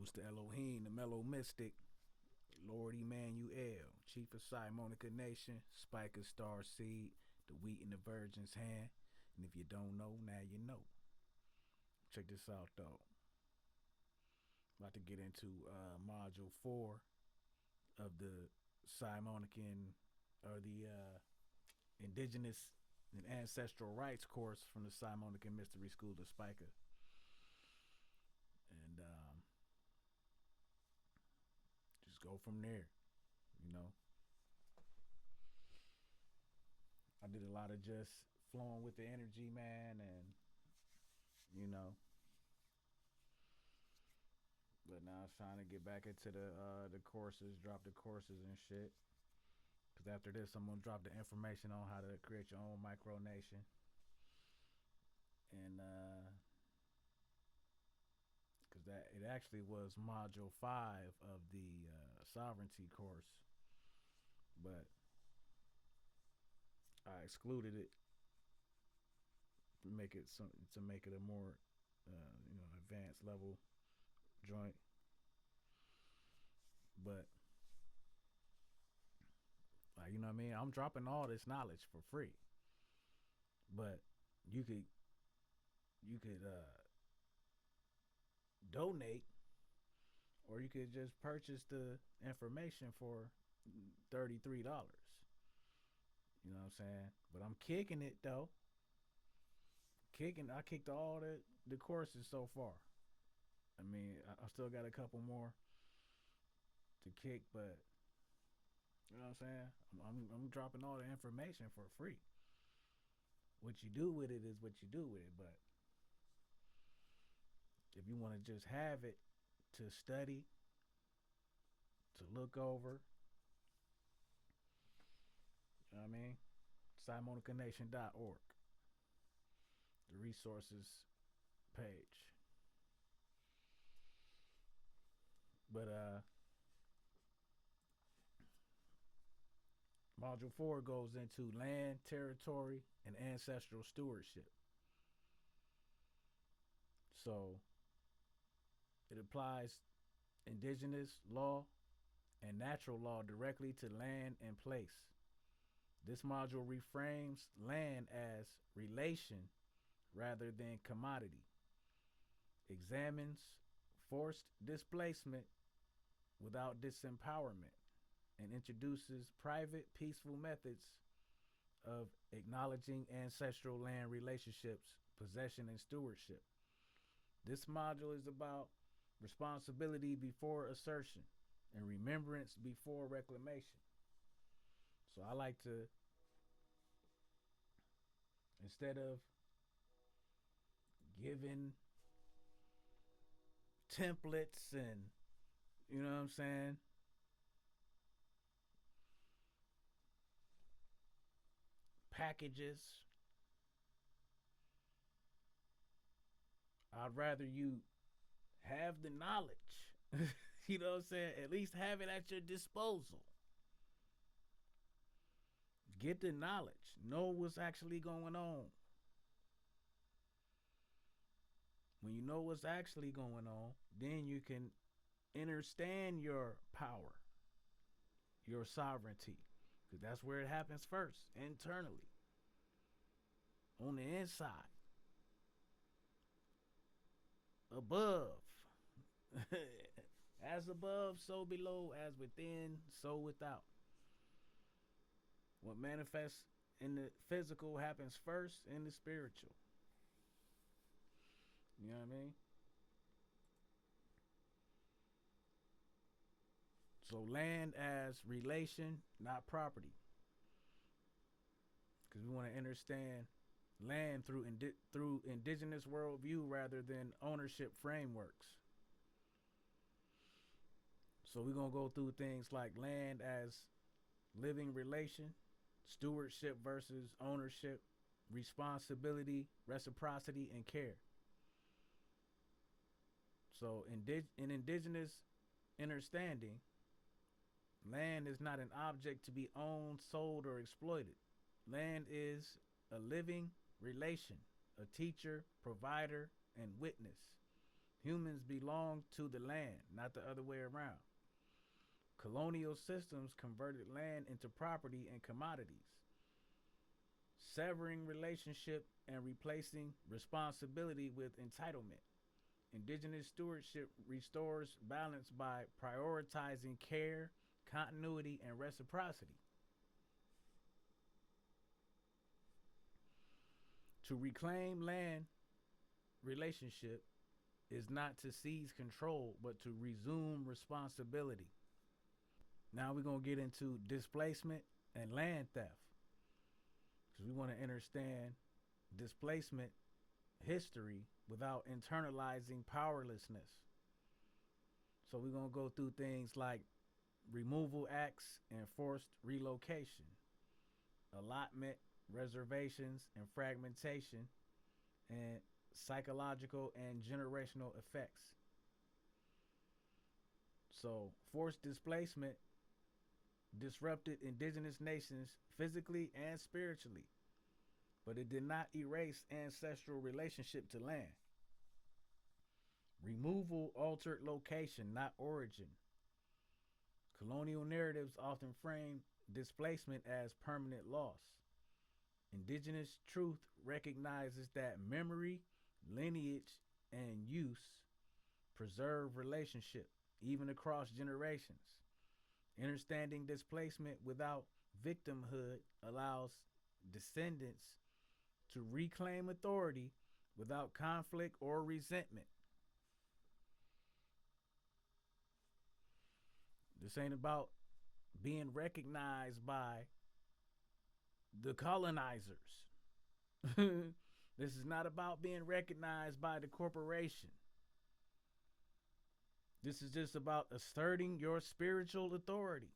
Salutes to Elohim, the mellow mystic, Lord Emmanuel, Chief of Simonicanation, Spiker Star Seed, the wheat in the virgin's hand. And if you don't know, now you know. Check this out though. About to get into module 4 of the Simonican or the Indigenous and Ancestral Rights course from the Simonican Mystery School of Spiker. And just go from there, you know. I did a lot of just flowing with the energy, man, and you know. But now it's trying to get back into the courses, drop the courses and shit. Cause after this, I'm gonna drop the information on how to create your own micronation, and cause that it actually was module 5 of the sovereignty course, but I excluded it to make it a more advanced level joint. But like, you know what I mean, I'm dropping all this knowledge for free, but you could donate, or you could just purchase the information for $33. You know what I'm saying? But I'm kicking it though. I kicked all the courses so far. I mean, I still got a couple more to kick, but you know what I'm saying? I'm dropping all the information for free. What you do with it is what you do with it, but if you want to just have it to study, to look over, you know what I mean? simonicanation.org, the resources page. But module 4 goes into land, territory, and ancestral stewardship. So it applies indigenous law and natural law directly to land and place. This module reframes land as relation rather than commodity, examines forced displacement without disempowerment, and introduces private, peaceful methods of acknowledging ancestral land relationships, possession, and stewardship. This module is about responsibility before assertion and remembrance before reclamation. So I like to, instead of giving templates and, you know what I'm saying, packages, I'd rather you have the knowledge. You know what I'm saying? At least have it at your disposal. Get the knowledge. Know what's actually going on. When you know what's actually going on, then you can understand your power, your sovereignty, because that's where it happens first, internally, on the inside, above. As above, so below, as within, so without. What manifests in the physical happens first in the spiritual. You know what I mean? So land as relation, not property. Because we want to understand land through indigenous worldview rather than ownership frameworks. So we're going to go through things like land as living relation, stewardship versus ownership, responsibility, reciprocity, and care. So in indigenous understanding, land is not an object to be owned, sold, or exploited. Land is a living relation, a teacher, provider, and witness. Humans belong to the land, not the other way around. Colonial systems converted land into property and commodities, severing relationship and replacing responsibility with entitlement. Indigenous stewardship restores balance by prioritizing care, continuity, and reciprocity. To reclaim land relationship is not to seize control, but to resume responsibility. Now we're going to get into displacement and land theft because we want to understand displacement history without internalizing powerlessness. So we're going to go through things like removal acts and forced relocation, allotment, reservations, and fragmentation, and psychological and generational effects. So, forced displacement disrupted indigenous nations physically and spiritually, but it did not erase ancestral relationship to land. Removal altered location, not origin. Colonial narratives often frame displacement as permanent loss. Indigenous truth recognizes that memory, lineage, and use preserve relationship, even across generations. Understanding displacement without victimhood allows descendants to reclaim authority without conflict or resentment. This ain't about being recognized by the colonizers. This is not about being recognized by the corporation. This is just about asserting your spiritual authority,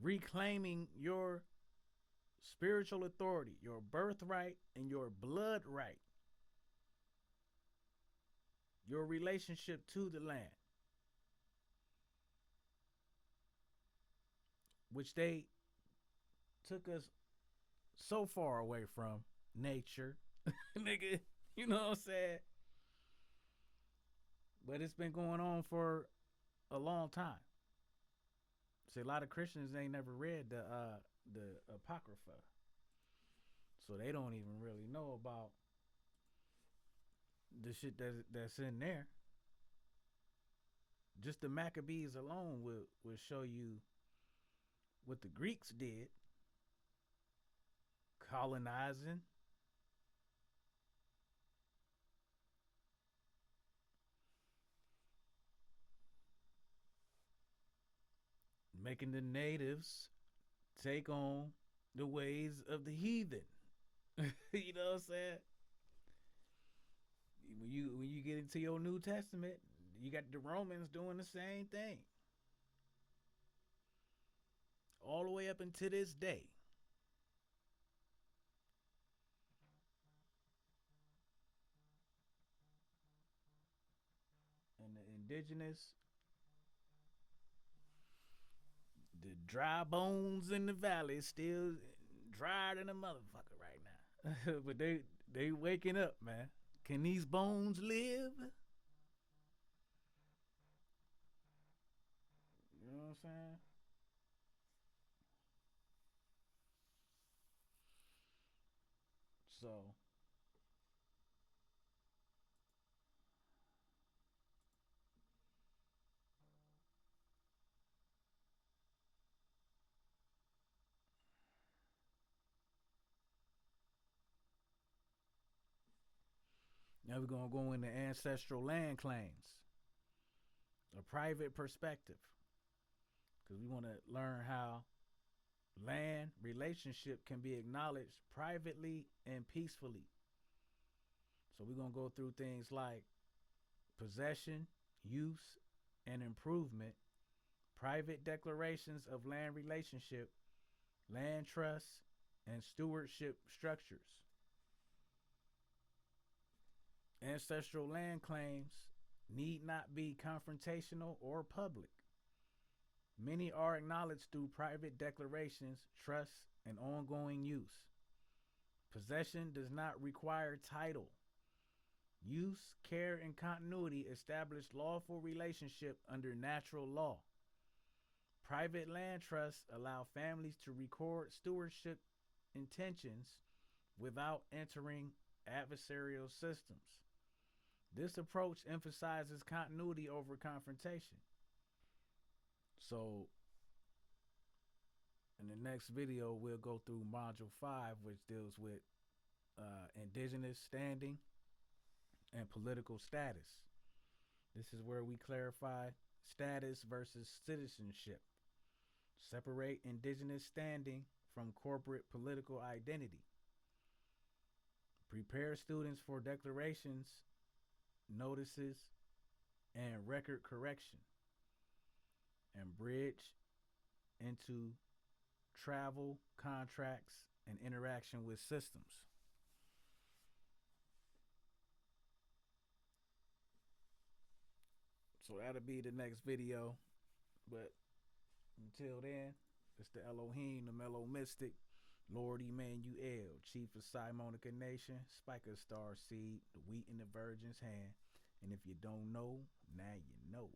reclaiming your spiritual authority, your birthright, and your blood right, your relationship to the land, which they took us so far away from nature. Nigga, you know what I'm saying? But it's been going on for a long time. See, a lot of Christians ain't never read the Apocrypha, so they don't even really know about the shit that's in there. Just the Maccabees alone will show you what the Greeks did, colonizing, making the natives take on the ways of the heathen. You know what I'm saying? When you get into your New Testament, you got the Romans doing the same thing. All the way up until this day. And the indigenous, the dry bones in the valley still drier than a motherfucker right now. But they waking up, man. Can these bones live? You know what I'm saying? So now we're gonna go into ancestral land claims, a private perspective, because we want to learn how land relationship can be acknowledged privately and peacefully. So we're gonna go through things like possession, use, and improvement, private declarations of land relationship, land trusts, and stewardship structures. Ancestral land claims need not be confrontational or public. Many are acknowledged through private declarations, trusts, and ongoing use. Possession does not require title. Use, care, and continuity establish lawful relationship under natural law. Private land trusts allow families to record stewardship intentions without entering adversarial systems. This approach emphasizes continuity over confrontation. So, in the next video, we'll go through Module 5, which deals with indigenous standing and political status. This is where we clarify status versus citizenship, separate indigenous standing from corporate political identity, prepare students for declarations, notices, and record correction, and bridge into travel, contracts, and interaction with systems. So that'll be the next video. But until then, it's the Elohim, the Mellow Mystic, Lord Emmanuel, Chief of Simonicanation, Spiker Star Seed, the wheat in the Virgin's hand. And if you don't know, now you know.